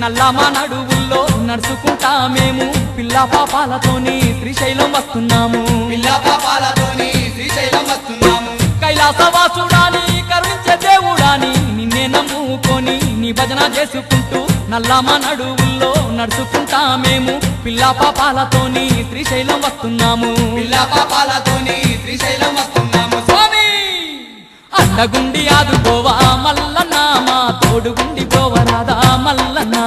నల్లమా నడువుల్లో నడుచుకుంటా మేము పిల్ల పాపాలతోని శ్రీశైలం వస్తున్నాము పిల్ల పాపాలతోని శ్రీశైలం వస్తున్నాము కైలాసవాసుడాని కరుణించే దేవుడాని నిన్నే నమ్ముకొని నీ భజన చేసుకుంటూ నల్లమా నడువుల్లో నడుచుకుంటా మేము పిల్ల పాపాలతోని శ్రీశైలం వస్తున్నాము పిల్ల పాపాలతోని శ్రీశైలం వస్తున్నాము స్వామి అండగుండి ఆదుకోవా మల్లన్న మా తోడుగుండి పోవరాదా మల్లన్న